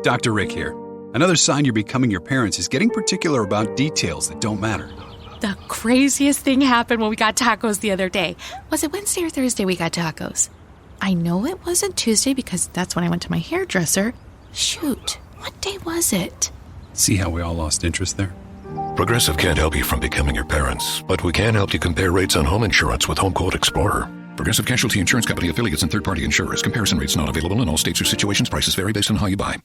Dr. Rick here. Another sign you're becoming your parents is getting particular about details that don't matter. The craziest thing happened when we got tacos the other day. Was it Wednesday or Thursday we got tacos? I know it wasn't Tuesday because that's when I went to my hairdresser. Shoot, what day was it? See how we all lost interest there? Progressive can't help you from becoming your parents, but we can help you compare rates on home insurance with Home Quote Explorer. Progressive Casualty Insurance Company affiliates and third-party insurers. Comparison rates not available in all states or situations. Prices vary based on how you buy.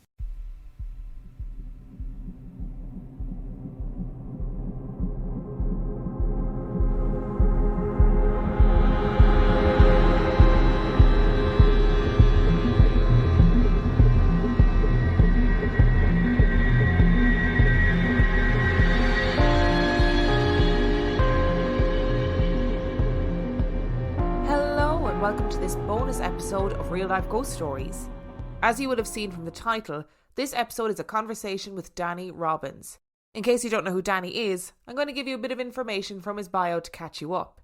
Welcome to this bonus episode of Real Life Ghost Stories. As you would have seen from the title, this episode is a conversation with Danny Robbins. In case you don't know who Danny is, I'm going to give you a bit of information from his bio to catch you up.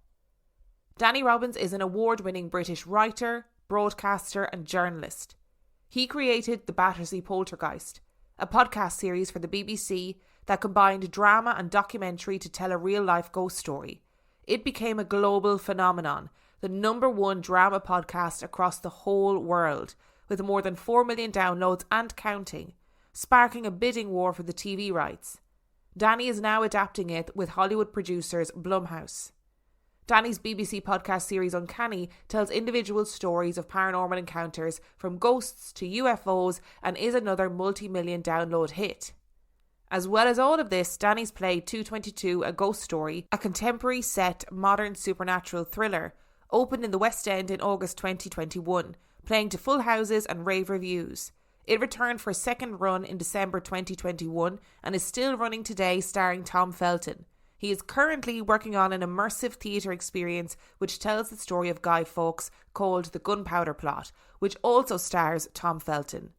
Danny Robbins is an award-winning British writer, broadcaster and journalist. He created the Battersea Poltergeist, a podcast series for the BBC that combined drama and documentary to tell a real-life ghost story. It became a global phenomenon, the #1 drama podcast across the whole world, with more than 4 million downloads and counting, sparking a bidding war for the TV rights. Danny is now adapting it with Hollywood producers Blumhouse. Danny's BBC podcast series Uncanny tells individual stories of paranormal encounters from ghosts to UFOs and is another multi-million download hit. As well as all of this, Danny's played 222, A Ghost Story, a contemporary set modern supernatural thriller, opened in the West End in August 2021, playing to full houses and rave reviews. It returned for a second run in December 2021 and is still running today, starring Tom Felton. He is currently working on an immersive theatre experience which tells the story of Guy Fawkes called The Gunpowder Plot, which also stars Tom Felton.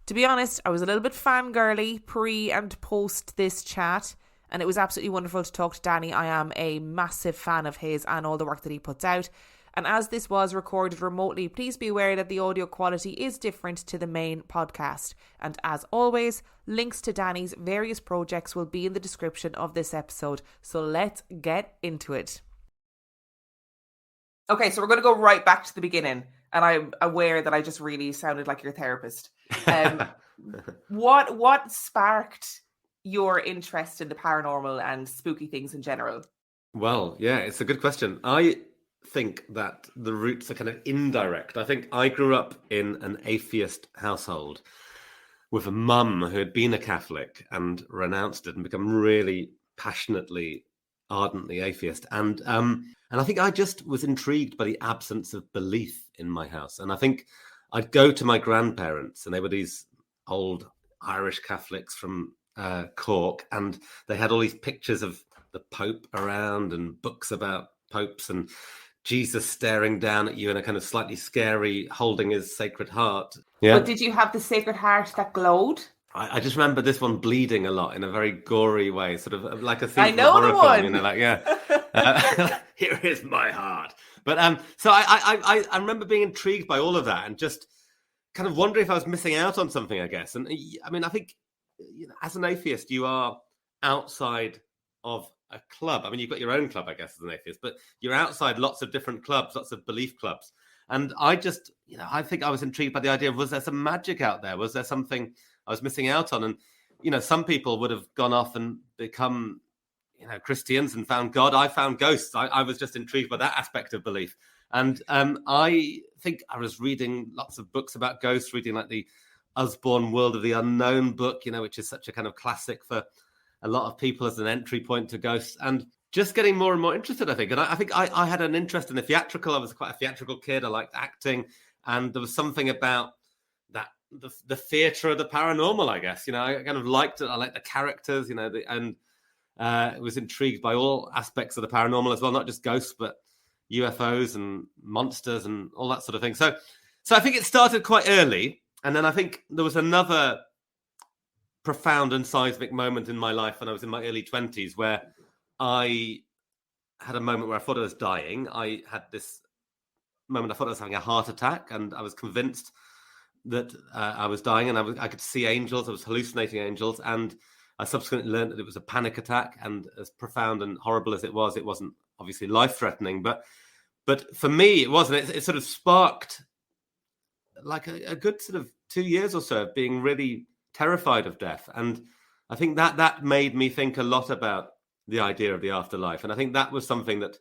To be honest, I was a little bit fangirly pre and post this chat, and it was absolutely wonderful to talk to Danny. I am a massive fan of his and all the work that he puts out. And as this was recorded remotely, please be aware that the audio quality is different to the main podcast. And as always, links to Danny's various projects will be in the description of this episode. So let's get into it. Okay, so we're going to go right back to the beginning. And I'm aware that I just really sounded like your therapist. What sparked your interest in the paranormal and spooky things in general? Well, yeah, it's a good question. I think that the roots are kind of indirect. I think I grew up in an atheist household with a mum who had been a Catholic and renounced it and become really passionately, ardently atheist. And I think I just was intrigued by the absence of belief in my house. And I think I'd go to my grandparents, and they were these old Irish Catholics from Cork, and they had all these pictures of the Pope around and books about popes and Jesus staring down at you in a kind of slightly scary, holding his Sacred Heart. Yeah. But did you have the Sacred Heart that glowed? I just remember this one bleeding a lot in a very gory way, sort of like a scene I know from a the horror one. film, you know, like, yeah. Here is my heart. But so I remember being intrigued by all of that and just kind of wondering if I was missing out on something, I guess. And I mean, I think, you know, as an atheist, you are outside of a club. I mean, you've got your own club, I guess, as an atheist, but you're outside lots of different clubs, lots of belief clubs. And I just, you know, I think I was intrigued by the idea of, was there some magic out there? Was there something I was missing out on? And, you know, some people would have gone off and become, you know, Christians and found God. I found ghosts. I was just intrigued by that aspect of belief. And I think I was reading lots of books about ghosts, reading like the Usborne World of the Unknown book, you know, which is such a kind of classic for a lot of people as an entry point to ghosts, and just getting more and more interested, I think. And I think I had an interest in the theatrical. I was quite a theatrical kid. I liked acting. And there was something about that, the theatre of the paranormal, I guess. You know, I kind of liked it. I liked the characters, you know, and was intrigued by all aspects of the paranormal as well, not just ghosts, but UFOs and monsters and all that sort of thing. So I think it started quite early. And then I think there was another profound and seismic moment in my life when I was in my early 20s where I had a moment where I thought I was dying. I had this moment, I thought I was having a heart attack, and I was convinced that I was dying, and I could see angels. I was hallucinating angels, and I subsequently learned that it was a panic attack. And as profound and horrible as it wasn't obviously life-threatening. But for me, it wasn't. It sort of sparked like a good sort of 2 years or so of being really terrified of death. And I think that made me think a lot about the idea of the afterlife. And I think that was something that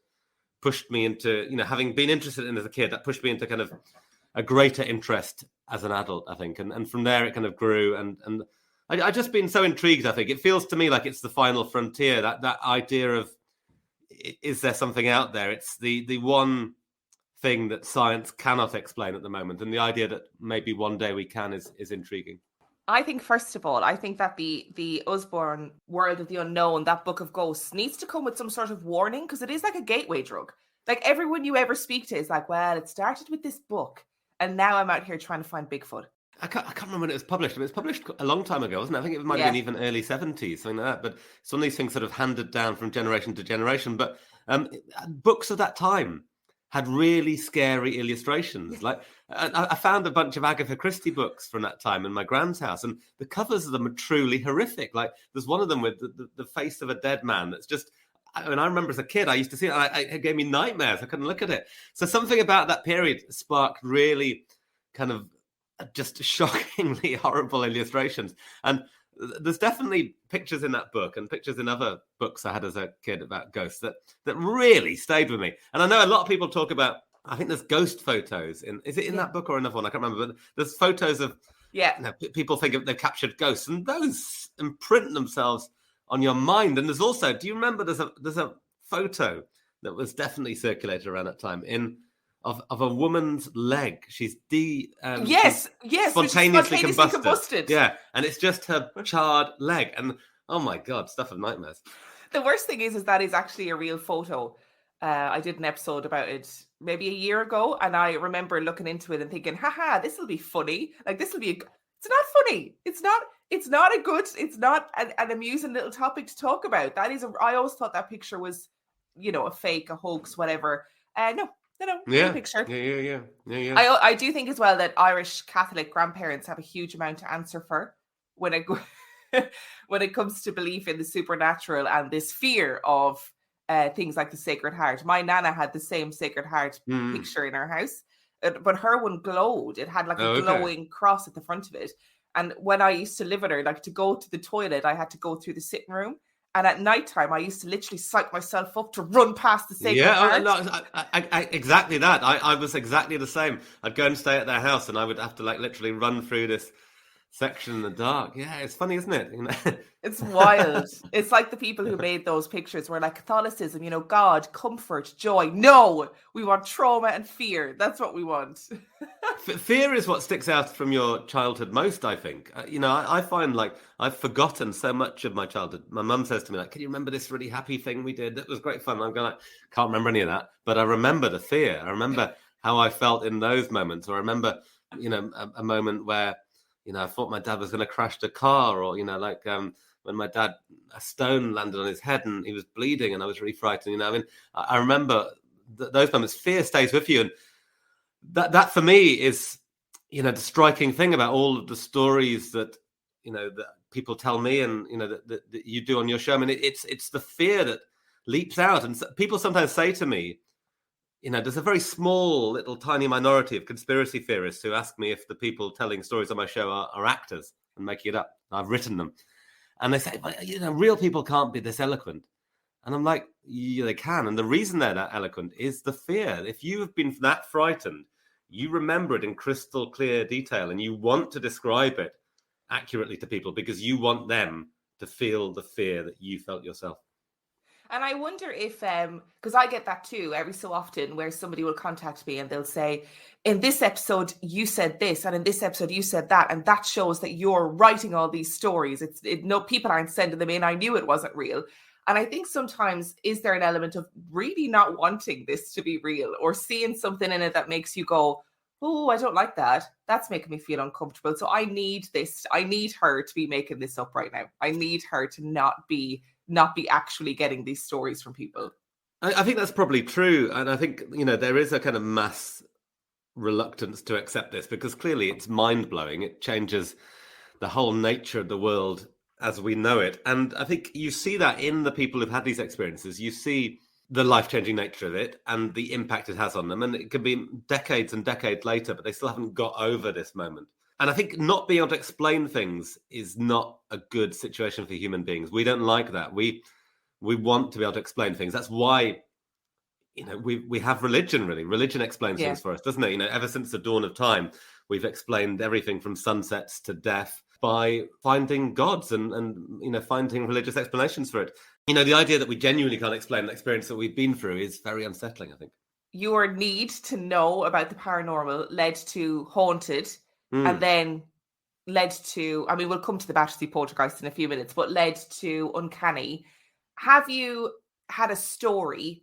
pushed me into, having been interested in as a kid, that pushed me into kind of a greater interest as an adult, I think. And from there it kind of grew. And I just been so intrigued, I think. It feels to me like it's the final frontier, that idea of, is there something out there? It's the one thing that science cannot explain at the moment. And the idea that maybe one day we can is intriguing. I think, first of all, I think that the Usborne World of the Unknown, that book of ghosts, needs to come with some sort of warning, because it is like a gateway drug. Like, everyone you ever speak to is like, well, it started with this book, and now I'm out here trying to find Bigfoot. I can't remember when it was published. It was published a long time ago, wasn't it? I think it might have been even early 70s, something like that. But some of these things sort of handed down from generation to generation. But books of that time had really scary illustrations. Like, I found a bunch of Agatha Christie books from that time in my grand's house, and the covers of them are truly horrific. Like, there's one of them with the face of a dead man that's just... I remember as a kid, I used to see it, and it gave me nightmares. I couldn't look at it. So something about that period sparked really kind of just shockingly horrible illustrations. And there's definitely pictures in that book and pictures in other books I had as a kid about ghosts that really stayed with me. And I know a lot of people talk about, I think there's ghost photos is it in that book or another one? I can't remember, but there's photos of, people think they've captured ghosts, and those imprint themselves on your mind. And there's also, do you remember there's a photo that was definitely circulated around that time of a woman's leg. She's spontaneously combusted. Yeah, and it's just her charred leg. And oh my God, stuff of nightmares. The worst thing is that is actually a real photo. I did an episode about it maybe a year ago, and I remember looking into it and thinking, haha, this will be funny. Like, this will be it's not funny. It's not an amusing little topic to talk about. I always thought that picture was, a fake, a hoax, whatever. No, picture. Yeah. I do think as well that Irish Catholic grandparents have a huge amount to answer for when it comes to belief in the supernatural and this fear of things like the Sacred Heart. My nana had the same Sacred Heart picture in her house, but her one glowed. It had like a glowing cross at the front of it. And when I used to live with her, like, to go to the toilet, I had to go through the sitting room. And at nighttime, I used to literally psych myself up to run past the Sacred Heart. I exactly that. I was exactly the same. I'd go and stay at their house, and I would have to literally run through this section in the dark. Yeah, it's funny, isn't it? It's wild. It's like the people who made those pictures were like, Catholicism, God, comfort, joy. No, we want trauma and fear. That's what we want. Fear is what sticks out from your childhood most, I think. I find I've forgotten so much of my childhood. My mum says to me, can you remember this really happy thing we did? That was great fun. I'm going, can't remember any of that, but I remember the fear. I remember how I felt in those moments. Or I remember, a moment where, I thought my dad was going to crash the car, or, when my dad, a stone landed on his head and he was bleeding and I was really frightened. I remember those moments. Fear stays with you. And that for me is, the striking thing about all of the stories that, that people tell me and, that you do on your show. I mean, it's the fear that leaps out. And people sometimes say to me, there's a very small, little, tiny minority of conspiracy theorists who ask me if the people telling stories on my show are actors and making it up. I've written them. And they say, real people can't be this eloquent. And I'm like, yeah, they can. And the reason they're that eloquent is the fear. If you have been that frightened, you remember it in crystal clear detail, and you want to describe it accurately to people because you want them to feel the fear that you felt yourself. And I wonder if, because I get that too every so often, where somebody will contact me and they'll say, in this episode, you said this, and in this episode, you said that. And that shows that you're writing all these stories. No, people aren't sending them in. I knew it wasn't real. And I think sometimes, is there an element of really not wanting this to be real, or seeing something in it that makes you go, oh, I don't like that. That's making me feel uncomfortable. So I need this. I need her to be making this up right now. I need her to not be actually getting these stories from people. I think that's probably true. And I think, there is a kind of mass reluctance to accept this, because clearly it's mind-blowing. It changes the whole nature of the world as we know it. And I think you see that in the people who've had these experiences. You see the life-changing nature of it and the impact it has on them. And it could be decades and decades later, but they still haven't got over this moment. And I think not being able to explain things is not a good situation for human beings. We don't like that. We want to be able to explain things. That's why, we have religion, really. Religion explains things for us, doesn't it? Ever since the dawn of time, we've explained everything from sunsets to death by finding gods and finding religious explanations for it. The idea that we genuinely can't explain the experience that we've been through is very unsettling, I think. Your need to know about the paranormal led to Haunted, and then led to, we'll come to the Battersea Poltergeist in a few minutes, but led to Uncanny. Have you had a story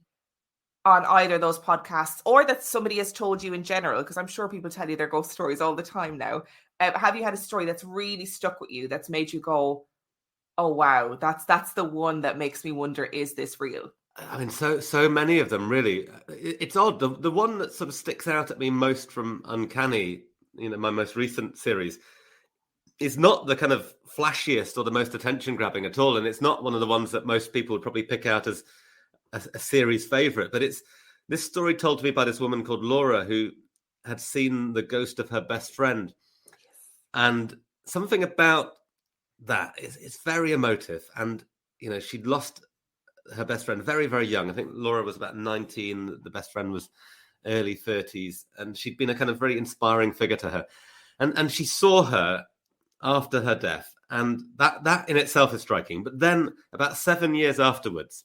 on either of those podcasts, or that somebody has told you in general? Because I'm sure people tell you their ghost stories all the time now. Have you had a story that's really stuck with you, that's made you go, oh wow, that's the one that makes me wonder, is this real? So many of them, really. It's odd. The one that sort of sticks out at me most from Uncanny, my most recent series, is not the kind of flashiest or the most attention grabbing at all. And it's not one of the ones that most people would probably pick out as a series favorite. But it's this story told to me by this woman called Laura, who had seen the ghost of her best friend. And something about that is very emotive. And, she'd lost her best friend very, very young. I think Laura was about 19. The best friend was early 30s. And she'd been a kind of very inspiring figure to her. And she saw her after her death. And that in itself is striking. But then about 7 years afterwards,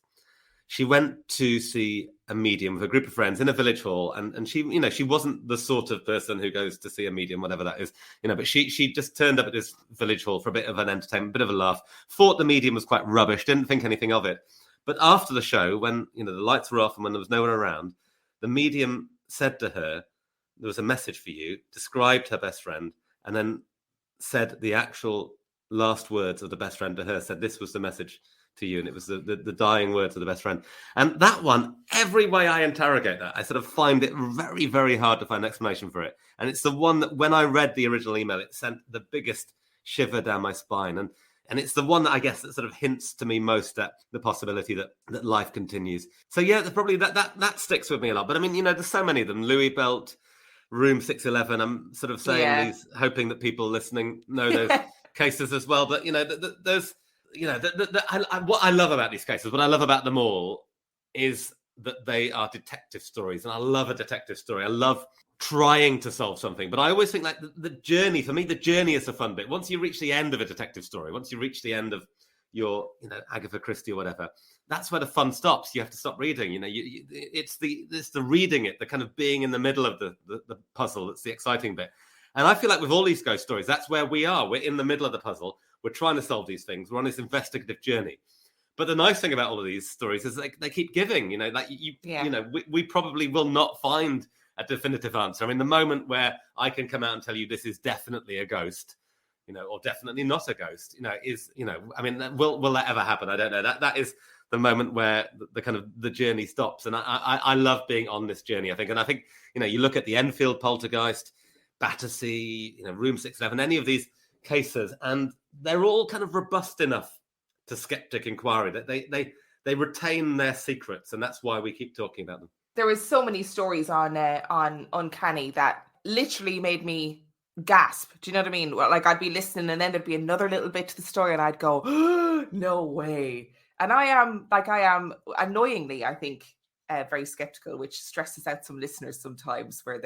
she went to see a medium with a group of friends in a village hall. And she, she wasn't the sort of person who goes to see a medium, whatever that is, but she just turned up at this village hall for a bit of an entertainment, a bit of a laugh, thought the medium was quite rubbish, didn't think anything of it. But after the show, when, the lights were off and when there was no one around, the medium said to her, there was a message for you, described her best friend, and then said the actual last words of the best friend to her, said this was the message to you, and it was the dying words of the best friend. And that one, every way I interrogate that, I sort of find it very, very hard to find an explanation for it. And it's the one that when I read the original email, it sent the biggest shiver down my spine. And it's the one that I guess that sort of hints to me most at the possibility that life continues. So yeah, probably that sticks with me a lot. But there's so many of them. Louis Belt, Room 611. I'm sort of saying these, hoping that people listening know those cases as well. But there's what I love about these cases, what I love about them all, is that they are detective stories, and I love a detective story. I love trying to solve something, but I always think like the journey, for me, the journey is the fun bit. Once you reach the end of a detective story, once you reach the end of your, Agatha Christie or whatever, that's where the fun stops. You have to stop reading. It's the reading it, the kind of being in the middle of the puzzle that's the exciting bit. And I feel like with all these ghost stories, that's where we are. We're in the middle of the puzzle. We're trying to solve these things. We're on this investigative journey. But the nice thing about all of these stories is they keep giving. We probably will not find a definitive answer. The moment where I can come out and tell you this is definitely a ghost, or definitely not a ghost, will that ever happen? I don't know. That is the moment where the kind of the journey stops. And I love being on this journey, I think. And I think, you look at the Enfield Poltergeist, Battersea, Room 611, any of these cases, and they're all kind of robust enough to skeptic inquiry that they retain their secrets, and that's why we keep talking about them. There was so many stories on Uncanny that literally made me gasp. Do you know what I mean? Like, I'd be listening, and then there'd be another little bit to the story, and I'd go, oh, no way. And I am annoyingly, I think, very skeptical, which stresses out some listeners sometimes, where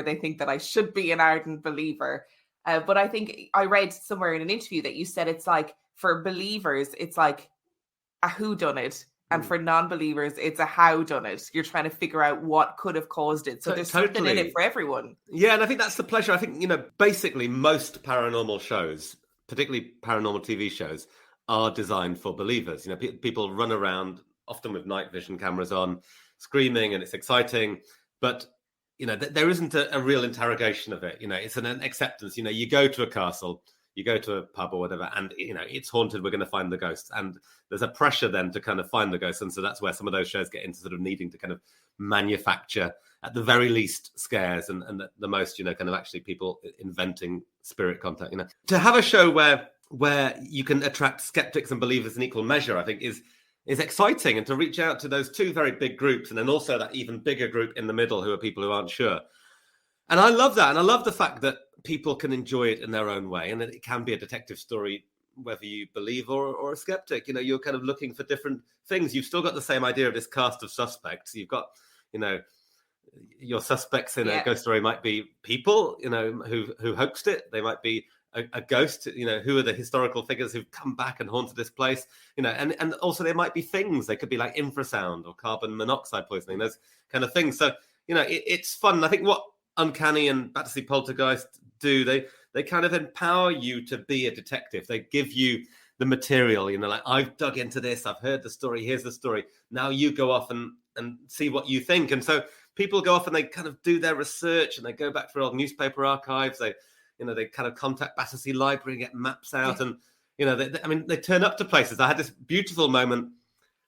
they think that I should be an ardent believer. But I think I read somewhere in an interview that you said it's like, for believers, it's like a whodunit. And for non-believers, it's a howdunit. You're trying to figure out what could have caused it. So there's something in it for everyone. Yeah, and I think that's the pleasure. I think, basically most paranormal shows, particularly paranormal TV shows, are designed for believers. People run around, often with night vision cameras on, screaming, and it's exciting. But there isn't a real interrogation of it. It's an acceptance. You go to a castle, you go to a pub or whatever, and it's haunted, we're going to find the ghosts, and there's a pressure then to kind of find the ghosts, and so that's where some of those shows get into sort of needing to kind of manufacture at the very least scares, and at the most kind of actually people inventing spirit contact. To have a show where you can attract skeptics and believers in equal measure, I think is exciting, and to reach out to those two very big groups, and then also that even bigger group in the middle who are people who aren't sure. And I love that, and I love the fact that people can enjoy it in their own way, and that it can be a detective story whether you believe or a skeptic. You're kind of looking for different things. You've still got the same idea of this cast of suspects. You've got your suspects in a ghost story might be people who hoaxed it. They might be a ghost, who are the historical figures who've come back and haunted this place, and also there might be things. They could be like infrasound or carbon monoxide poisoning, those kind of things. So it's fun. I think what Uncanny and Battersea Poltergeist do, they kind of empower you to be a detective. They give you the material, like, I've dug into this, I've heard the story, here's the story. Now you go off and see what you think. And so people go off and they kind of do their research, and they go back through old newspaper archives. They kind of contact Battersea Library and get maps out, and they turn up to places. I had this beautiful moment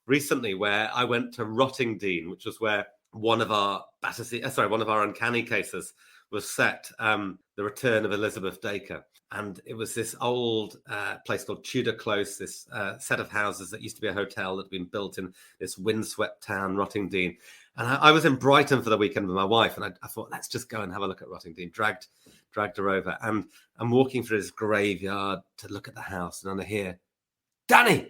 recently where I went to Rottingdean, which was where one of our Uncanny cases was set, the return of Elizabeth Dacre. And it was this old place called Tudor Close, this set of houses that used to be a hotel that had been built in this windswept town, Rottingdean. And I was in Brighton for the weekend with my wife, and I thought, let's just go and have a look at Rottingdean. Dragged her over, and I'm walking through this graveyard to look at the house, and I hear, Danny!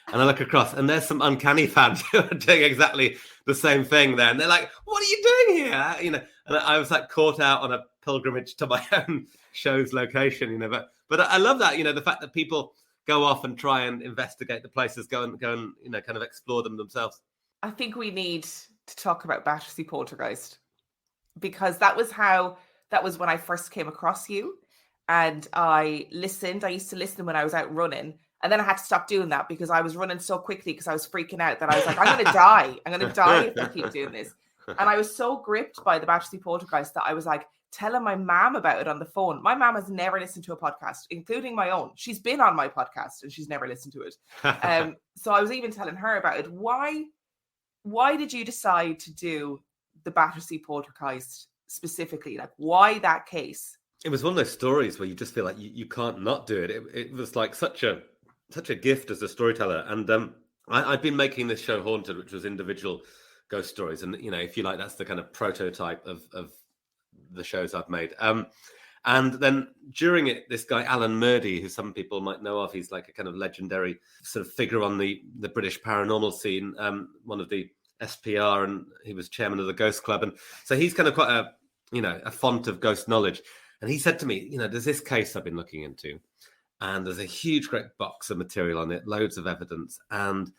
And I look across, and there's some Uncanny fans who are doing exactly the same thing there. And they're like, what are you doing here? And I was like caught out on a pilgrimage to my own show's location, But I love that, the fact that people go off and try and investigate the places, go and kind of explore them themselves. I think we need to talk about Battersea Poltergeist, because that was when I first came across you, and I listened. I used to listen when I was out running, and then I had to stop doing that because I was running so quickly because I was freaking out that I was like, I'm going to die. I'm going to die if I keep doing this. And I was so gripped by the Battersea Poltergeist that I was like telling my mom about it on the phone. My mom has never listened to a podcast, including my own. She's been on my podcast and she's never listened to it. So I was even telling her about it. Why did you decide to do the Battersea Poltergeist specifically? Like, why that case? It was one of those stories where you just feel like you can't not do it. It was like such a gift as a storyteller. And I'd been making this show Haunted, which was individual ghost stories. And, if you like, that's the kind of prototype of the shows I've made. And then during it, this guy, Alan Murdy, who some people might know of, he's like a kind of legendary sort of figure on the British paranormal scene, one of the SPR, and he was chairman of the Ghost Club. And so he's kind of quite a font of ghost knowledge. And he said to me, there's this case I've been looking into, and there's a huge, great box of material on it, loads of evidence. And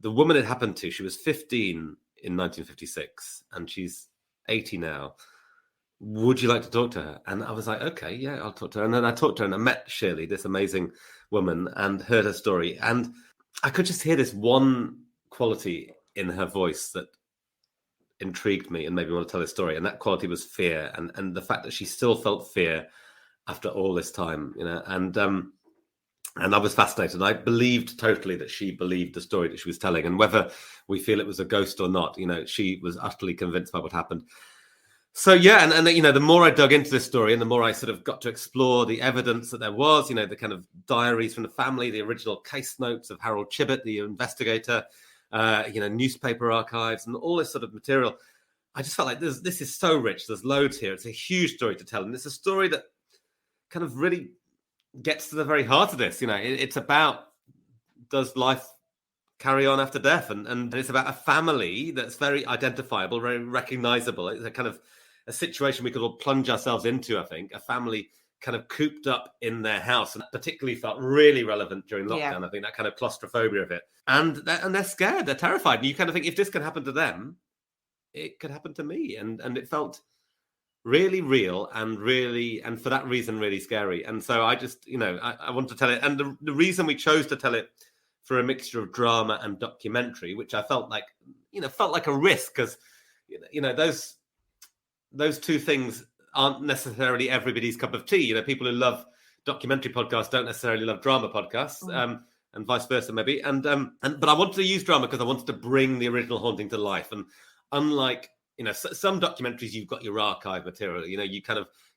the woman it happened to, she was 15 in 1956, and she's 80 now. Would you like to talk to her? And I was like, okay, yeah, I'll talk to her. And then I talked to her, and I met Shirley, this amazing woman, and heard her story. And I could just hear this one quality in her voice that intrigued me and made me want to tell this story. And that quality was fear, and the fact that she still felt fear after all this time, and I was fascinated. I believed totally that she believed the story that she was telling, and whether we feel it was a ghost or not, she was utterly convinced by what happened. So yeah, and the more I dug into this story, and the more I sort of got to explore the evidence that there was, the kind of diaries from the family, the original case notes of Harold Chibbett, the investigator, newspaper archives, and all this sort of material. I just felt like this is so rich. There's loads here. It's a huge story to tell, and it's a story that kind of really gets to the very heart of this. It's about, does life carry on after death, and it's about a family that's very identifiable, very recognizable. It's a kind of a situation we could all plunge ourselves into. I think a family kind of cooped up in their house, and that particularly felt really relevant during lockdown. Yeah. I think that kind of claustrophobia of it, and they're scared, they're terrified, and you kind of think, if this can happen to them, it could happen to me, and it felt really real and for that reason really scary. And so I just I want to tell it, and the reason we chose to tell it for a mixture of drama and documentary, which I felt like a risk, because those two things aren't necessarily everybody's cup of tea. People who love documentary podcasts don't necessarily love drama podcasts, and vice versa maybe. But I wanted to use drama because I wanted to bring the original haunting to life. And unlike, some documentaries, you've got your archive material.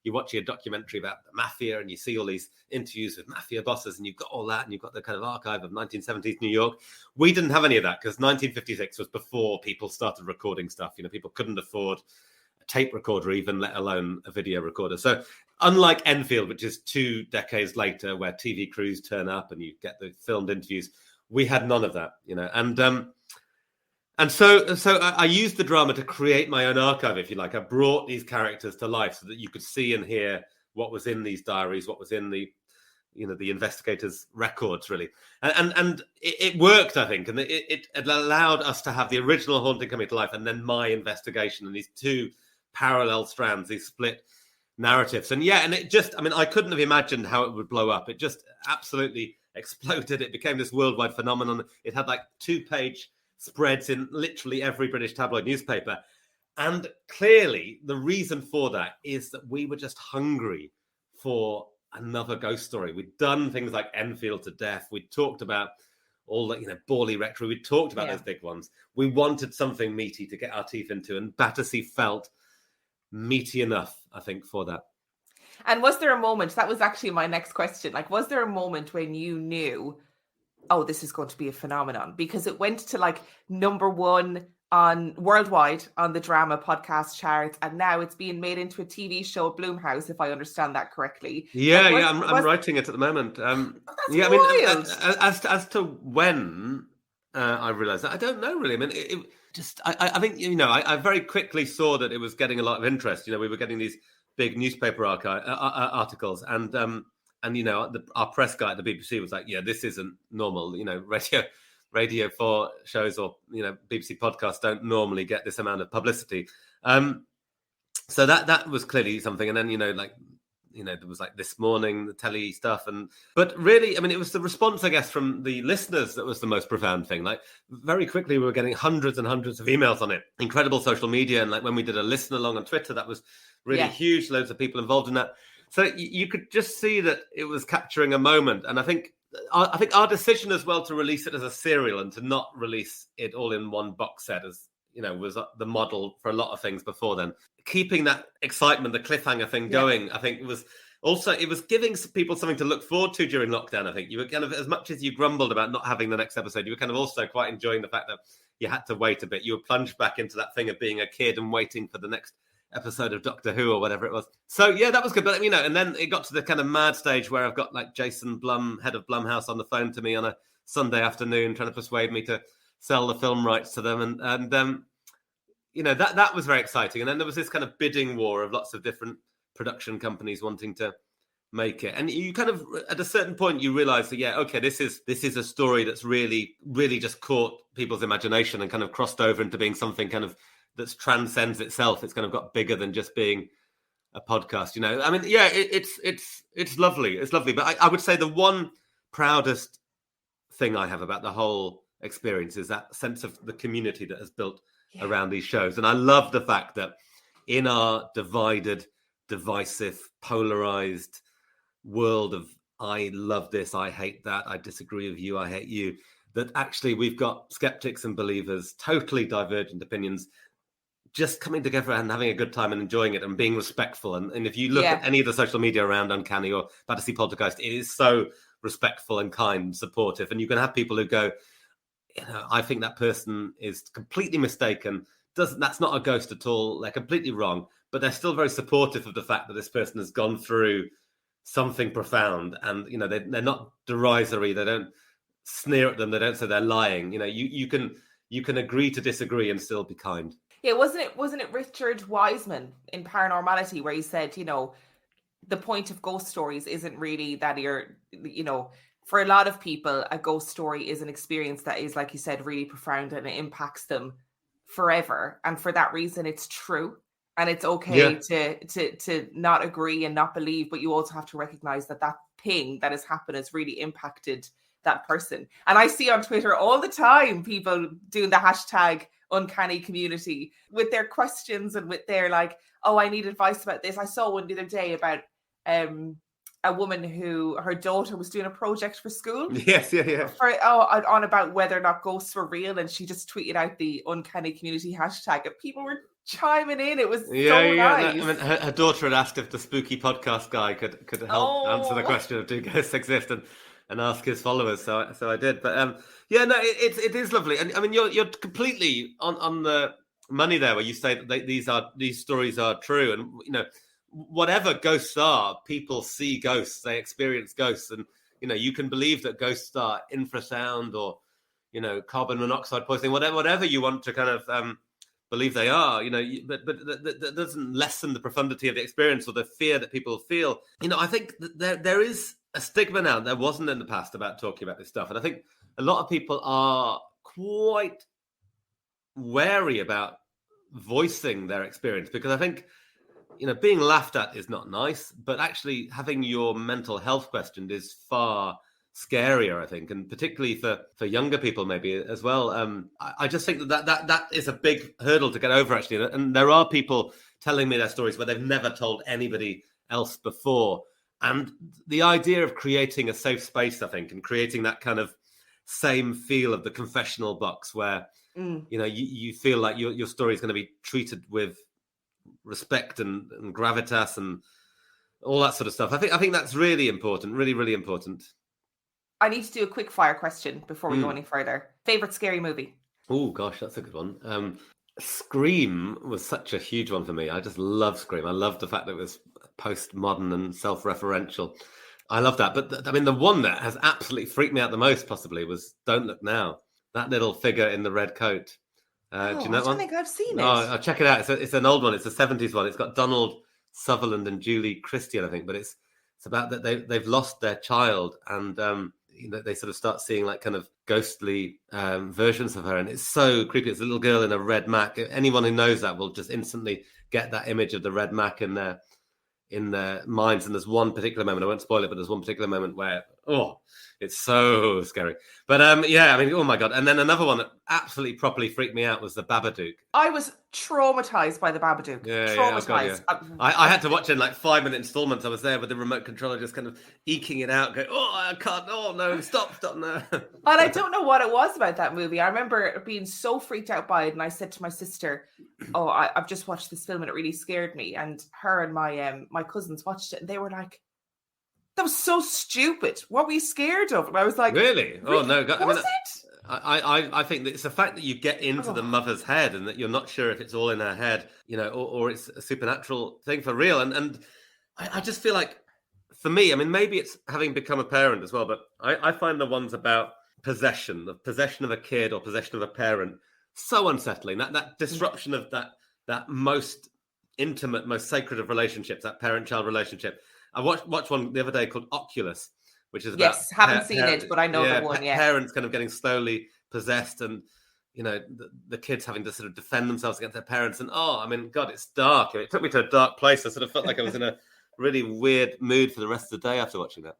You watch a documentary about the mafia and you see all these interviews with mafia bosses and you've got all that and you've got the kind of archive of 1970s New York. We didn't have any of that because 1956 was before people started recording stuff. People couldn't afford a tape recorder even, let alone a video recorder. So unlike Enfield, which is 2 decades later, where TV crews turn up and you get the filmed interviews, we had none of that, And so I used the drama to create my own archive, if you like. I brought these characters to life so that you could see and hear what was in these diaries, what was in the investigators' records, really. And it worked, I think. And it allowed us to have the original haunting coming to life and then my investigation and these 2 parallel strands, these split narratives. And it just, I couldn't have imagined how it would blow up. It just absolutely exploded. It became this worldwide phenomenon. It had like 2-page spreads in literally every British tabloid newspaper. And clearly the reason for that is that we were just hungry for another ghost story. We'd done things like Enfield to death. We'd talked about all that, Borley Rectory. We'd talked about those big ones. We wanted something meaty to get our teeth into, and Battersea felt meaty enough, I think, for that. And was there a moment, that was actually my next question, was there a moment when you knew, oh, this is going to be a phenomenon? Because it went to #1 on worldwide on the drama podcast charts, and now it's being made into a TV show at Blumhouse, if I understand that correctly. I'm writing it at the moment. Wild. As to when I realised that, I don't know really. I think I very quickly saw that it was getting a lot of interest. We were getting these big newspaper articles, and our press guy at the BBC was like, this isn't normal. Radio 4 shows or, BBC podcasts don't normally get this amount of publicity. So that was clearly something. And then, there was This Morning, the telly stuff. But really, it was the response, I guess, from the listeners that was the most profound thing. Very quickly, we were getting hundreds and hundreds of emails on it. Incredible social media. And when we did a listen along on Twitter, that was really huge. Loads of people involved in that. So you could just see that it was capturing a moment. And I think our decision as well to release it as a serial and to not release it all in one box set was the model for a lot of things before then. Keeping that excitement, the cliffhanger thing going, I think it was giving people something to look forward to during lockdown. I think you were kind of, as much as you grumbled about not having the next episode, you were kind of also quite enjoying the fact that you had to wait a bit. You were plunged back into that thing of being a kid and waiting for the next episode of Doctor Who or whatever it was. So that was good. But and then it got to the kind of mad stage where I've got Jason Blum, head of Blumhouse, on the phone to me on a Sunday afternoon trying to persuade me to sell the film rights to them, and that was very exciting. And then there was this kind of bidding war of lots of different production companies wanting to make it, and you kind of, at a certain point, you realize that this is a story that's really really just caught people's imagination and kind of crossed over into being something kind of that transcends itself. It's kind of got bigger than just being a podcast, it's lovely. It's lovely. But I would say the one proudest thing I have about the whole experience is that sense of the community that has built around these shows. And I love the fact that in our divided, divisive, polarized world of I love this, I hate that, I disagree with you, I hate you, that actually we've got skeptics and believers, totally divergent opinions, just coming together and having a good time and enjoying it and being respectful. And if you look at any of the social media around Uncanny or Battersea Poltergeist, it is so respectful and kind and supportive. And you can have people who go, I think that person is completely mistaken. That's not a ghost at all. They're completely wrong. But they're still very supportive of the fact that this person has gone through something profound. And, they're not derisory. They don't sneer at them. They don't say they're lying. You can agree to disagree and still be kind. Yeah, wasn't it Richard Wiseman in Paranormality where he said, the point of ghost stories isn't really that for a lot of people, a ghost story is an experience that is, like you said, really profound and it impacts them forever. And for that reason, it's true. And it's okay to not agree and not believe, but you also have to recognize that thing that has happened has really impacted that person. And I see on Twitter all the time people doing the hashtag Uncanny Community with their questions and with their I need advice about this. I saw one the other day about a woman who her daughter was doing a project for school. Yes, yeah. On about whether or not ghosts were real, and she just tweeted out the uncanny community hashtag, and people were chiming in. It was so nice. No, I mean, her daughter had asked if the spooky podcast guy could help answer the question of do ghosts exist and ask his followers. So I did. But it is lovely, and I mean you're completely on the money there where you say that these stories are true, and whatever ghosts are, people see ghosts, they experience ghosts, and you can believe that ghosts are infrasound or carbon monoxide poisoning, whatever you want to kind of believe they are, but that doesn't lessen the profundity of the experience or the fear that people feel. I think that there is a stigma now there wasn't in the past about talking about this stuff, and I think a lot of people are quite wary about voicing their experience, because I think being laughed at is not nice, but actually having your mental health questioned is far scarier, I think, and particularly for younger people maybe as well. I just think that is a big hurdle to get over, actually. And there are people telling me their stories where they've never told anybody else before. And the idea of creating a safe space, I think, and creating that kind of same feel of the confessional box where, you feel like your story is going to be treated with respect and gravitas and all that sort of stuff. I think that's really important, really, really important. I need to do a quick fire question before we go any further. Favorite scary movie? Oh gosh, that's a good one. Scream was such a huge one for me. I just love Scream. I love the fact that it was postmodern and self-referential. I love that. But I mean, the one that has absolutely freaked me out the most possibly was Don't Look Now. That little figure in the red coat. Do you know that one? I don't think I've seen it. Oh, check it out. It's an old one. It's a 70s one. It's got Donald Sutherland and Julie Christian, I think. But it's about that they've lost their child, and they sort of start seeing like kind of ghostly versions of her, and it's so creepy. It's a little girl in a red Mac. Anyone who knows that will just instantly get that image of the red Mac in their minds. And there's one particular moment, I won't spoil it, but there's one particular moment where it's so scary. But I mean, oh my god. And then another one that absolutely properly freaked me out was the Babadook. I was traumatized by the Babadook. Traumatized. I had to watch it in like 5-minute installments. I was there with the remote controller just kind of eking it out, going, I can't, no, stop, no. And I don't know what it was about that movie. I remember being so freaked out by it, and I said to my sister, I've just watched this film and it really scared me. And her and my cousins watched it, and they were like, that was so stupid. What were you scared of? And I was like, really? Oh no, was it? I think that it's the fact that you get into the mother's head and that you're not sure if it's all in her head, or it's a supernatural thing for real. And I just feel like, for me, I mean, maybe it's having become a parent as well, but I find the ones about possession of a kid or possession of a parent so unsettling. That disruption of that most intimate, most sacred of relationships, that parent-child relationship. I watched one the other day called Oculus, which is about haven't seen it, but I know the one. Yeah, parents kind of getting slowly possessed, and the kids having to sort of defend themselves against their parents. And I mean, God, it's dark. It took me to a dark place. I sort of felt like I was in a really weird mood for the rest of the day after watching that.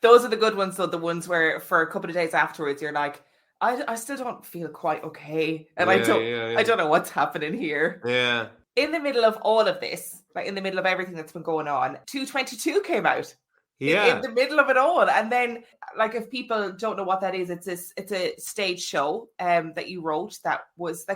Those are the good ones, though. The ones where for a couple of days afterwards, you're like, I still don't feel quite okay, and I don't know what's happening here. Yeah. In the middle of all of this, like in the middle of everything that's been going on, 222 came out. In the middle of it all. And then, like, if people don't know what that is, it's a stage show that you wrote that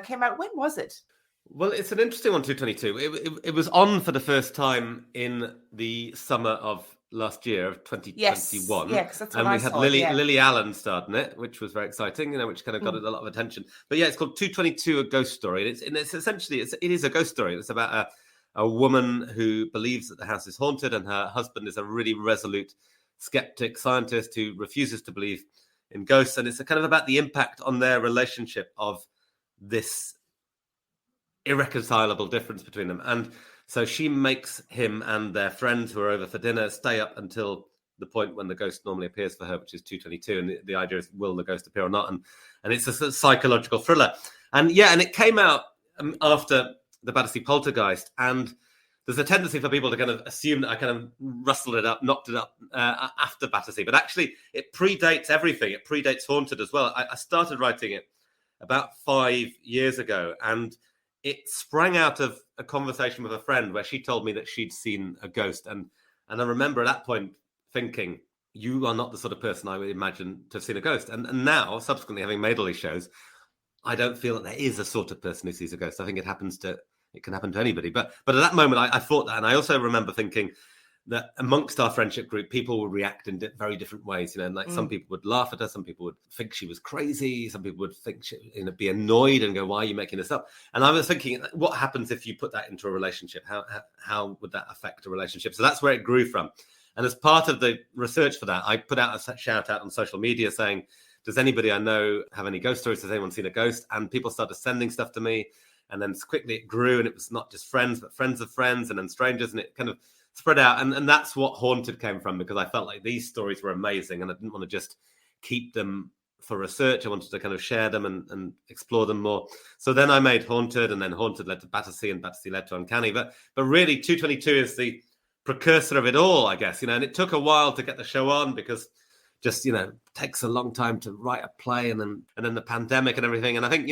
came out. When was it? Well, it's an interesting one, 222. It was on for the first time in the summer of last year of 2021. Yeah, because that's when I saw it. And we had Lily Allen starred in it, which was very exciting, which kind of got a lot of attention. But yeah, it's called 222, A Ghost Story. And it's essentially, it is a ghost story. It's about a woman who believes that the house is haunted, and her husband is a really resolute skeptic scientist who refuses to believe in ghosts. And it's kind of about the impact on their relationship of this irreconcilable difference between them. And so she makes him and their friends who are over for dinner stay up until the point when the ghost normally appears for her, which is 222. And the idea is, will the ghost appear or not? And it's a sort of psychological thriller. And it came out after the Battersea Poltergeist. And there's a tendency for people to kind of assume that I kind of rustled it up, knocked it up after Battersea. But actually, it predates everything. It predates Haunted as well. I started writing it about 5 years ago, and it sprang out of a conversation with a friend where she told me that she'd seen a ghost. And And I remember at that point thinking, you are not the sort of person I would imagine to have seen a ghost. And now, subsequently, having made all these shows, I don't feel that there is a sort of person who sees a ghost. I think it can happen to anybody. But at that moment, I thought that. And I also remember thinking that amongst our friendship group, people would react in very different ways. And like some people would laugh at her, some people would think she was crazy, some people would think be annoyed and go, "Why are you making this up?" And I was thinking, what happens if you put that into a relationship? How would that affect a relationship? So that's where it grew from. And as part of the research for that, I put out a shout out on social media saying, "Does anybody I know have any ghost stories? Has anyone seen a ghost?" And people started sending stuff to me. And then quickly it grew, and it was not just friends, but friends of friends, and then strangers, and it kind of spread out. And that's what Haunted came from, because I felt like these stories were amazing, and I didn't want to just keep them for research. I wanted to kind of share them and explore them more. So then I made Haunted, and then Haunted led to Battersea, and Battersea led to Uncanny. But really, 222 is the precursor of it all, I guess, and it took a while to get the show on, because just, takes a long time to write a play, and then the pandemic and everything. And I think,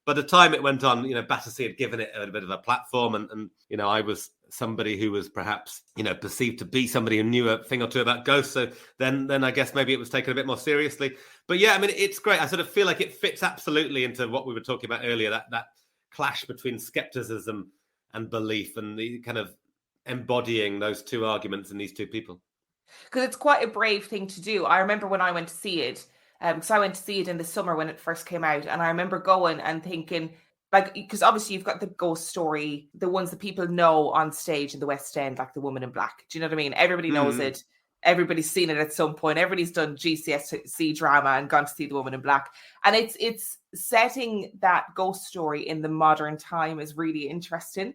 by the time it went on, Battersea had given it a bit of a platform, and I was somebody who was perhaps, perceived to be somebody who knew a thing or two about ghosts. So then I guess maybe it was taken a bit more seriously. But yeah, I mean, it's great. I sort of feel like it fits absolutely into what we were talking about earlier, that clash between skepticism and belief, and the kind of embodying those two arguments in these two people. Because it's quite a brave thing to do. I remember when I went to see it, because I went to see it in the summer when it first came out, and I remember going and thinking, like, because obviously you've got the ghost story, the ones that people know on stage in the West End, like The Woman in Black. Do you know what I mean? Everybody knows it. Everybody's seen it at some point. Everybody's done GCSE drama and gone to see The Woman in Black. And it's setting that ghost story in the modern time is really interesting.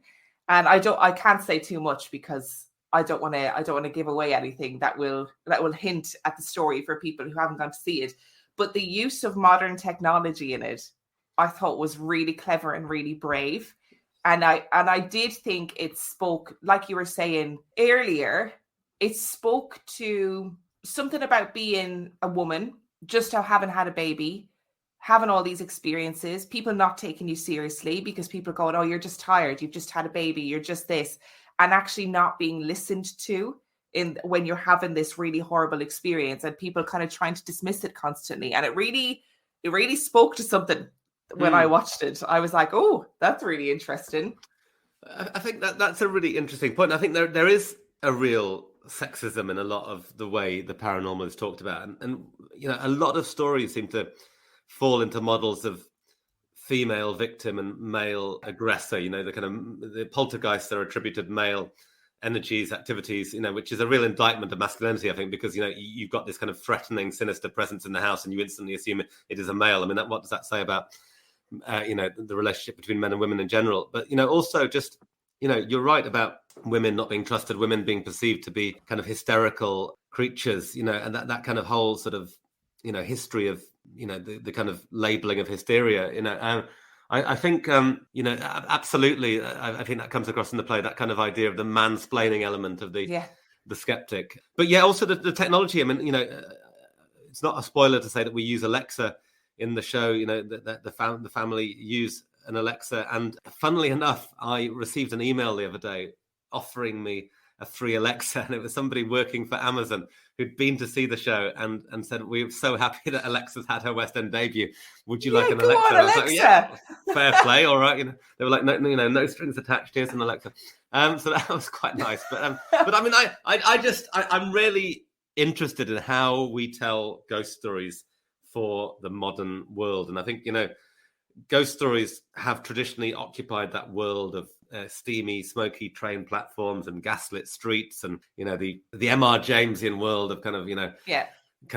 And I can't say too much, because I don't want to give away anything that will hint at the story for people who haven't gone to see it. But the use of modern technology in it, I thought, was really clever and really brave. And I did think it spoke, like you were saying earlier, it spoke to something about being a woman, just having had a baby, having all these experiences, people not taking you seriously because people going, "Oh, you're just tired, you've just had a baby, you're just this," and actually not being listened to when you're having this really horrible experience, and people kind of trying to dismiss it constantly. And it really spoke to something when I watched it. I was like, "Oh, that's really interesting." I think that's a really interesting point. I think there is a real sexism in a lot of the way the paranormal is talked about, and a lot of stories seem to fall into models of female victim and male aggressor. The kind of the poltergeists are attributed male energies, activities, which is a real indictment of masculinity, I think, because you've got this kind of threatening, sinister presence in the house, and you instantly assume it is a male. I mean, what does that say about the relationship between men and women in general? But also just you're right about women not being trusted, women being perceived to be kind of hysterical creatures, and that kind of whole sort of history of the kind of labeling of hysteria. I think absolutely. I think that comes across in the play, that kind of idea of the mansplaining element of the skeptic. But yeah, also the technology. I mean, it's not a spoiler to say that we use Alexa in the show. That the family use an Alexa, and funnily enough, I received an email the other day offering me a free Alexa, and it was somebody working for Amazon who'd been to see the show and said, "We're so happy that Alexa's had her West End debut. Would you like an Alexa?" On, I was Alexa. like, "Yeah, fair play, all right." They were like, "No strings attached. Here's an Alexa." So that was quite nice. But I mean, I'm really interested in how we tell ghost stories for the modern world, and I think ghost stories have traditionally occupied that world of steamy, smoky train platforms and gaslit streets, and the M.R. Jamesian world of kind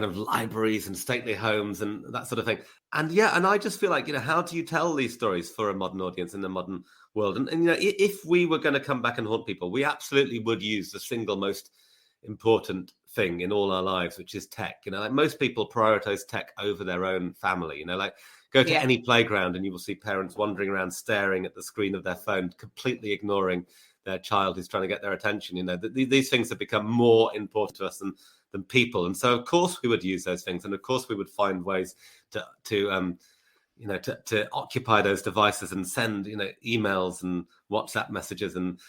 of libraries and stately homes and that sort of thing. And I just feel like how do you tell these stories for a modern audience in the modern world? And if we were going to come back and haunt people, we absolutely would use the single most important thing in all our lives, which is tech. Like most people prioritize tech over their own family. Like go to any playground and you will see parents wandering around staring at the screen of their phone, completely ignoring their child who's trying to get their attention. These things have become more important to us than people, and so of course we would use those things, and of course we would find ways to occupy those devices and send emails and WhatsApp messages and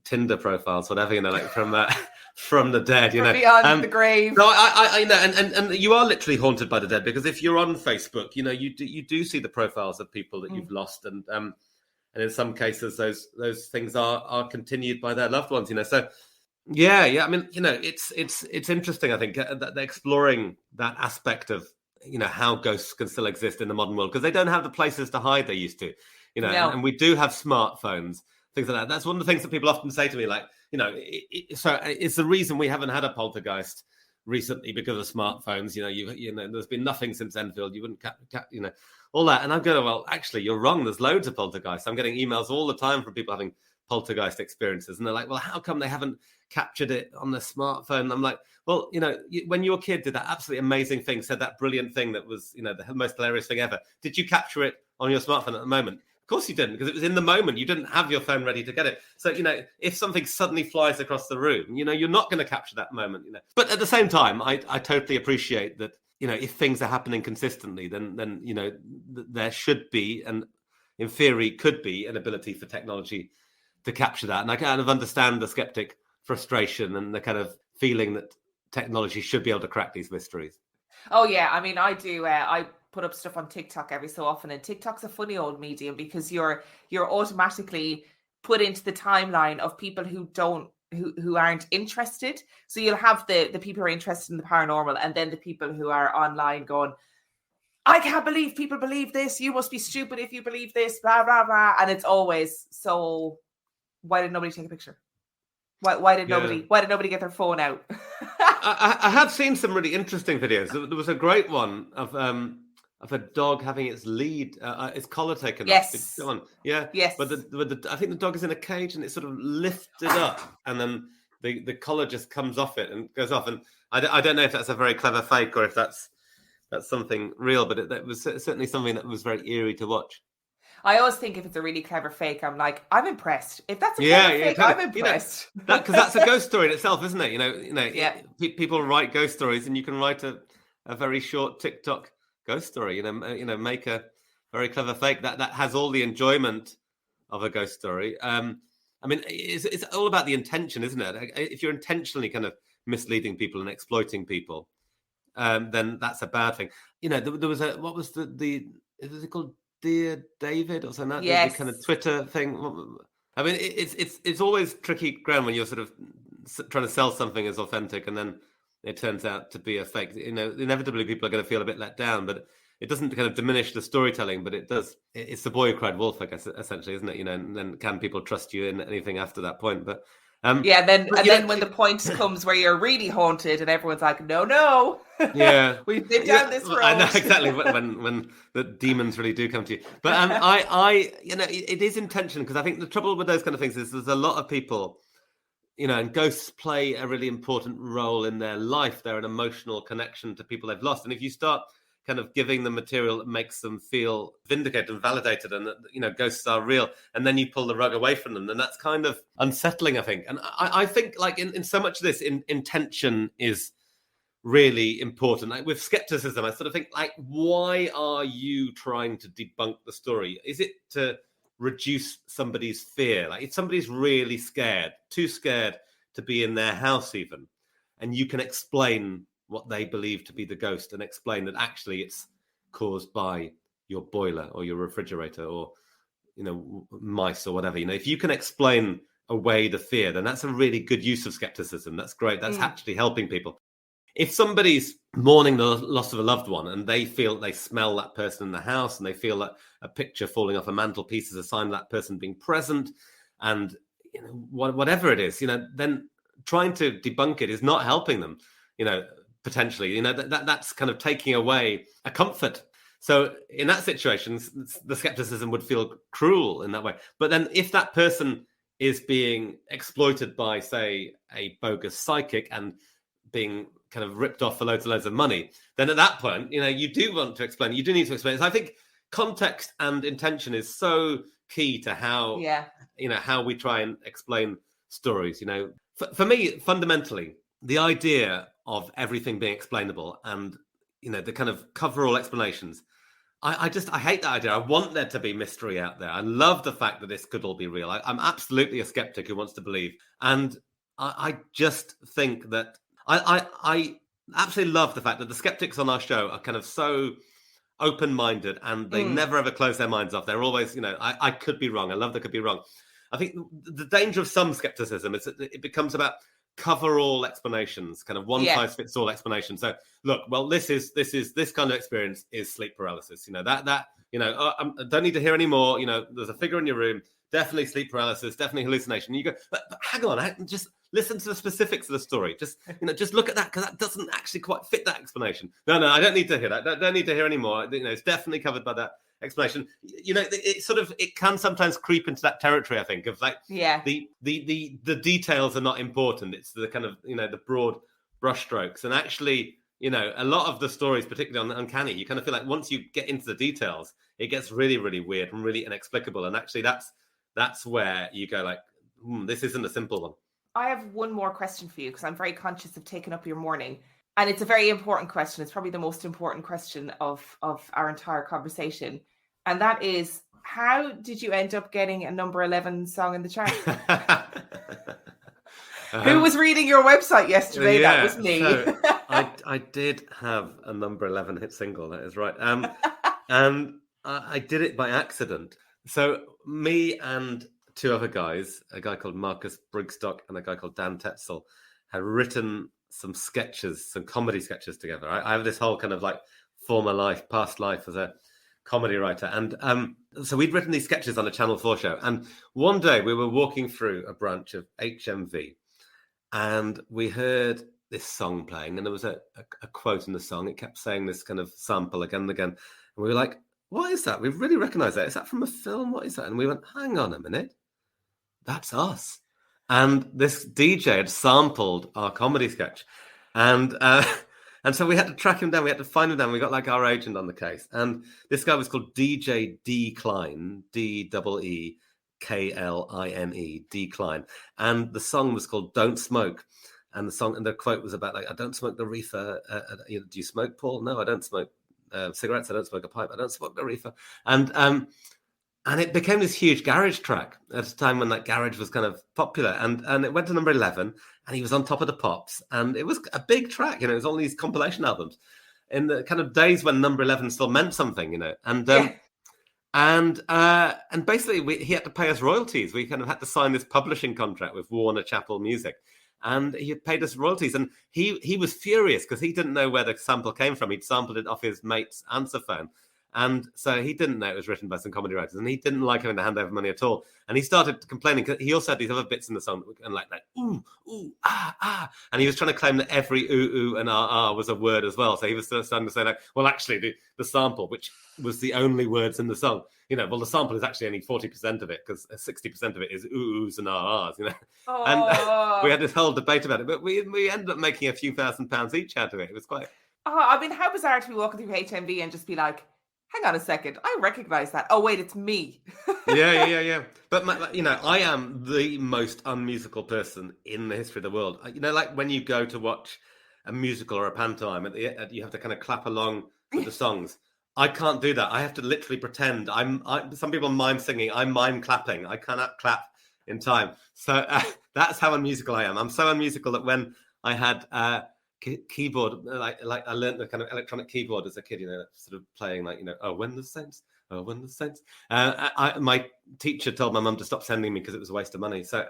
Tinder profiles, whatever, like from the dead, From beyond the grave. No, I know, and you are literally haunted by the dead, because if you're on Facebook, you do see the profiles of people that you've lost, and in some cases those things are continued by their loved ones, So yeah. I mean, it's interesting. I think that they're exploring that aspect of how ghosts can still exist in the modern world, because they don't have the places to hide they used to, No. and we do have smartphones, things like that. That's one of the things that people often say to me, like, so it's the reason we haven't had a poltergeist recently, because of smartphones. There's been nothing since Enfield. You wouldn't all that. And I'm going, well, actually, you're wrong. There's loads of poltergeists. I'm getting emails all the time from people having poltergeist experiences, and they're like, well, how come they haven't captured it on the smartphone? And I'm like, well, when your kid did that absolutely amazing thing, said that brilliant thing that was, the most hilarious thing ever, did you capture it on your smartphone at the moment? Of course you didn't, because it was in the moment. You didn't have your phone ready to get it. So, if something suddenly flies across the room, you're not going to capture that moment, But at the same time, I totally appreciate that, if things are happening consistently, then there should be, and in theory could be, an ability for technology to capture that. And I kind of understand the skeptic frustration and the kind of feeling that technology should be able to crack these mysteries. Oh yeah, I mean, I do. I put up stuff on TikTok every so often, and TikTok's a funny old medium, because you're automatically put into the timeline of people who aren't interested. So you'll have the people who are interested in the paranormal, and then the people who are online going, I can't believe people believe this. You must be stupid if you believe this, blah, blah, blah. And it's always, so why did nobody take a picture? Why did nobody get their phone out? I have seen some really interesting videos. There was a great one of a dog having its collar taken off. Yes. Yeah. Yes. But I think the dog is in a cage, and it's sort of lifted up, and then the collar just comes off it and goes off. And I don't know if that's a very clever fake or if that's something real, but that was certainly something that was very eerie to watch. I always think if it's a really clever fake, I'm like, I'm impressed. If that's a clever fake, totally. I'm impressed. Because that's a ghost story in itself, isn't it? Yeah. People write ghost stories, and you can write a very short TikTok ghost story. Make a very clever fake that has all the enjoyment of a ghost story. I mean, it's all about the intention, isn't it? If you're intentionally kind of misleading people and exploiting people, then that's a bad thing. There was what was is it called Dear David or something? Yes. The kind of Twitter thing. I mean, it's always tricky ground when you're sort of trying to sell something as authentic, and then it turns out to be a fake. Inevitably people are going to feel a bit let down, but it doesn't kind of diminish the storytelling, but it does. It's the boy who cried wolf, I guess, essentially, isn't it? And then can people trust you in anything after that point? But then when the point comes where you're really haunted and everyone's like, no, yeah, we've been down this road. I know exactly when the demons really do come to you. But it is intention, because I think the trouble with those kind of things is there's a lot of people, and ghosts play a really important role in their life. They're an emotional connection to people they've lost, and if you start kind of giving them material that makes them feel vindicated and validated, and that ghosts are real, and then you pull the rug away from them, then that's kind of unsettling, I think. And I think, like, in so much of this, intention is really important. Like with skepticism, I sort of think, like, why are you trying to debunk the story? Is it to reduce somebody's fear? Like, if somebody's really scared, too scared to be in their house even, and you can explain what they believe to be the ghost, and explain that actually it's caused by your boiler or your refrigerator or, mice or whatever. If you can explain away the fear, then that's a really good use of skepticism. That's great. That's actually helping people. If somebody's mourning the loss of a loved one, and they feel they smell that person in the house, and they feel that a picture falling off a mantelpiece is a sign of that person being present, and whatever it is, then trying to debunk it is not helping them, potentially, that's kind of taking away a comfort. So in that situation, the skepticism would feel cruel in that way. But then if that person is being exploited by, say, a bogus psychic and being kind of ripped off for loads and loads of money, then at that point, you do want to explain. You do need to explain. So I think context and intention is so key to how, how we try and explain stories. For me, fundamentally, the idea of everything being explainable and, the kind of coverall explanations I hate that idea. I want there to be mystery out there. I love the fact that this could all be real. I'm absolutely a skeptic who wants to believe. And I just think that I absolutely love the fact that the skeptics on our show are kind of so open-minded and they never ever close their minds off. They're always, I could be wrong. I love that could be wrong. I think the danger of some skepticism is that it becomes about cover-all explanations, kind of one-size-fits-all explanation. So, look, well, this kind of experience is sleep paralysis. I don't need to hear any more. There's a figure in your room, definitely sleep paralysis, definitely hallucination. You go, but hang on, just listen to the specifics of the story. Just look at that, because that doesn't actually quite fit that explanation. No, I don't need to hear that. Don't need to hear any more. It's definitely covered by that explanation. It can sometimes creep into that territory, I think, of like the details are not important. It's the kind of the broad brushstrokes, and actually a lot of the stories, particularly on the uncanny, you kind of feel like once you get into the details, it gets really, really weird and really inexplicable. And actually that's where you go like, this isn't a simple one. I have one more question for you, because I'm very conscious of taking up your morning. And it's a very important question. It's probably the most important question of our entire conversation. And that is, how did you end up getting a number 11 song in the chart? Who was reading your website yesterday? That was me. So I did have a number 11 hit single, that is right. And I did it by accident. So me and two other guys, a guy called Marcus Brigstock and a guy called Dan Tetzel, had written some sketches, some comedy sketches together. I have this whole kind of like past life as a comedy writer. And so we'd written these sketches on a Channel 4 show. And one day we were walking through a branch of HMV and we heard this song playing, and there was a quote in the song. It kept saying this kind of sample again and again. And we were like, what is that? We really recognize that. Is that from a film? What is that? And we went, hang on a minute. That's us. And this DJ had sampled our comedy sketch. And so we had to track him down. We had to find him down. We got like our agent on the case. And this guy was called DJ D. Klein, D-E-E-K-L-I-N-E, D. Klein. And the song was called Don't Smoke. And the quote was about like, I don't smoke the reefer. Do you smoke, Paul? No, I don't smoke cigarettes. I don't smoke a pipe. I don't smoke the reefer. And it became this huge garage track at a time when that garage was kind of popular. And it went to number 11, and he was on top of the pops. And it was a big track, it was all these compilation albums in the kind of days when number 11 still meant something, And basically he had to pay us royalties. We kind of had to sign this publishing contract with Warner Chappell Music. And he had paid us royalties. And he was furious because he didn't know where the sample came from. He'd sampled it off his mate's answer phone. And so he didn't know it was written by some comedy writers, and he didn't like having to hand over money at all. And he started complaining because he also had these other bits in the song, and like ooh, ooh, ah. And he was trying to claim that every ooh, ooh, and ah was a word as well. So he was starting to say like, well, actually, the sample, which was the only words in the song, well, the sample is actually only 40% of it, because 60% of it is ooh, oohs and ah, ahs, Oh. And we had this whole debate about it, but we ended up making a few £1,000s each out of it. It was quite. I mean, how bizarre to be walking through HMV and just be like, hang on a second, I recognize that. Oh, wait, it's me. Yeah. But, I am the most unmusical person in the history of the world. Like when you go to watch a musical or a pantomime, you have to kind of clap along with the songs. I can't do that. I have to literally pretend. Some people mime singing. I'm mime clapping. I cannot clap in time. So that's how unmusical I am. I'm so unmusical that when I had... keyboard, like I learned the kind of electronic keyboard as a kid, sort of playing like, oh, when the saints. My teacher told my mum to stop sending me because it was a waste of money. So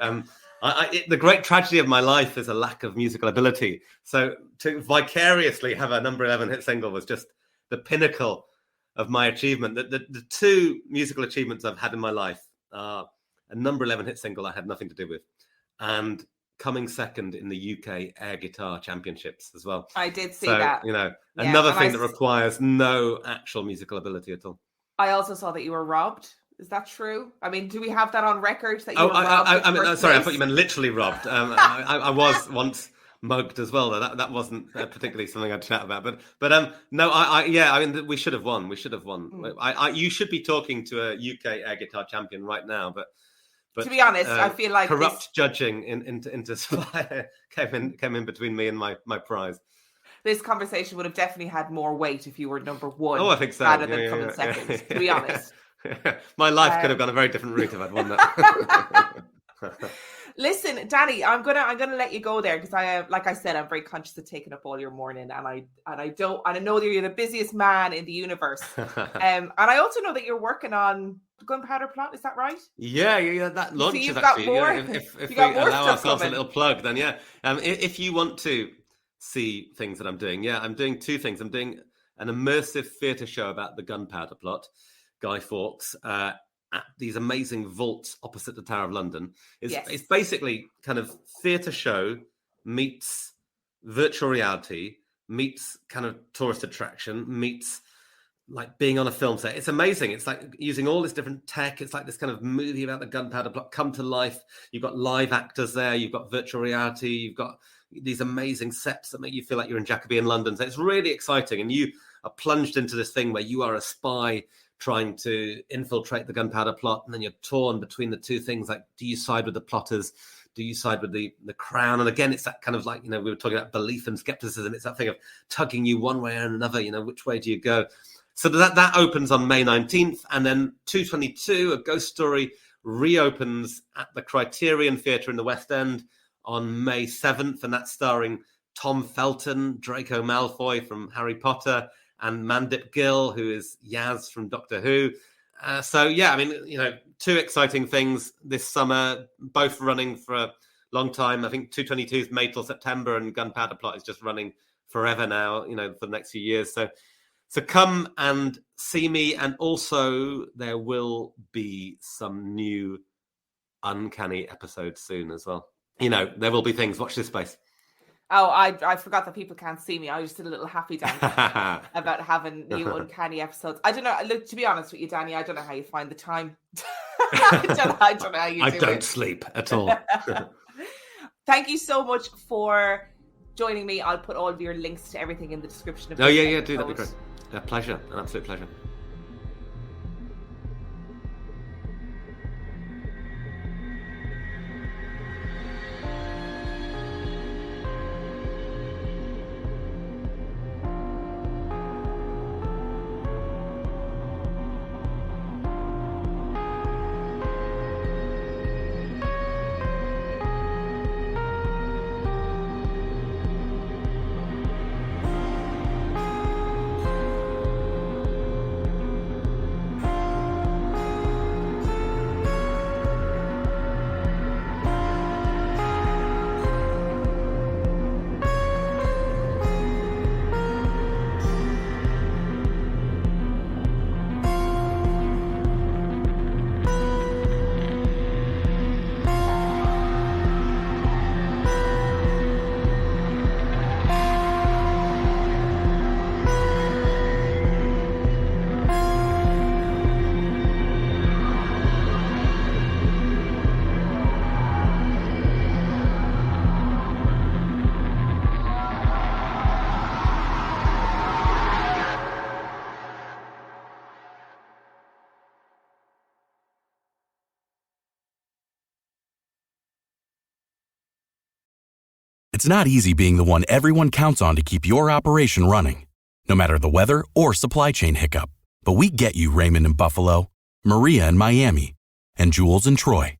the great tragedy of my life is a lack of musical ability. So to vicariously have a number 11 hit single was just the pinnacle of my achievement. The two musical achievements I've had in my life are a number 11 hit single I had nothing to do with, and coming second in the UK Air Guitar Championships as well. I did see that. Another thing that requires no actual musical ability at all. I also saw that you were robbed. Is that true? I mean, do we have that on record that you were robbed? Sorry, I thought you meant literally robbed. I was once mugged as well. That wasn't particularly something I'd chat about. But no, I mean, we should have won. We should have won. You should be talking to a UK Air Guitar champion right now, but to be honest, I feel like corrupt judging into came in between me and my prize. this conversation would have definitely had more weight if you were number one. Oh, I think so. Rather than coming second, to be honest. My life could have gone a very different route if I'd won that. Listen, Danny, I'm gonna let you go there because like I said, I'm very conscious of taking up all your morning, and I know that you're the busiest man in the universe. And I also know that you're working on Gunpowder Plot. Is that right? Yeah. That launches so actually. More, if we allow ourselves a little plug, then yeah. If you want to see things that I'm doing, I'm doing two things. I'm doing an immersive theatre show about the Gunpowder Plot, Guy Fawkes. At these amazing vaults opposite the Tower of London. It's basically kind of theatre show meets virtual reality, meets kind of tourist attraction, meets like being on a film set. It's amazing. It's like using all this different tech. It's like this kind of movie about the Gunpowder Plot come to life. You've got live actors there. You've got virtual reality. You've got these amazing sets that make you feel like you're in Jacobean London. So it's really exciting. And you are plunged into this thing where you are a spy trying to infiltrate the Gunpowder Plot, and then you're torn between the two things. Like, do you side with the plotters? Do you side with the crown? And again, it's that kind of like, we were talking about belief and skepticism. It's that thing of tugging you one way or another, which way do you go? So that opens on May 19th. And then 222, A Ghost Story, reopens at the Criterion Theatre in the West End on May 7th. And that's starring Tom Felton, Draco Malfoy from Harry Potter, and Mandip Gill, who is Yaz from Doctor Who. Two exciting things this summer, both running for a long time. I think 222 is May till September, and Gunpowder Plot is just running forever now, for the next few years. So come and see me. And also there will be some new Uncanny episodes soon as well. There will be things. Watch this space. Oh, I forgot that people can't see me. I just did a little happy dance about having new Uncanny episodes. I don't know. Look, to be honest with you, Danny, I don't know how you find the time. I don't know how you do it. I don't sleep at all. Thank you so much for joining me. I'll put all of your links to everything in the description of this episode. Do. That'd be great. A pleasure. An absolute pleasure. It's not easy being the one everyone counts on to keep your operation running, no matter the weather or supply chain hiccup. But we get you, Raymond in Buffalo, Maria in Miami, and Jules in Troy.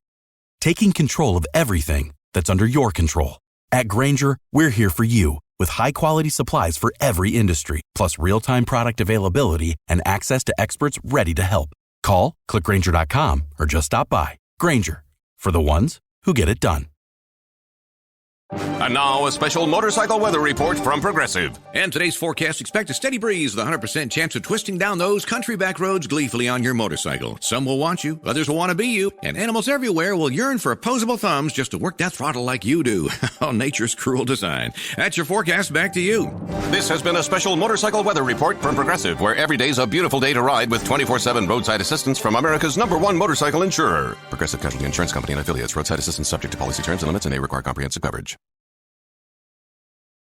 Taking control of everything that's under your control. At Grainger, we're here for you with high-quality supplies for every industry, plus real-time product availability and access to experts ready to help. Call, click Grainger.com, or just stop by. Grainger, for the ones who get it done. And now, a special motorcycle weather report from Progressive. And today's forecast, expect a steady breeze with a 100% chance of twisting down those country back roads gleefully on your motorcycle. Some will want you, others will want to be you, and animals everywhere will yearn for opposable thumbs just to work that throttle like you do. Oh, nature's cruel design. That's your forecast. Back to you. This has been a special motorcycle weather report from Progressive, where every day's a beautiful day to ride with 24/7 roadside assistance from America's #1 motorcycle insurer. Progressive Casualty Insurance Company and affiliates. Roadside assistance subject to policy terms and limits and may require comprehensive coverage.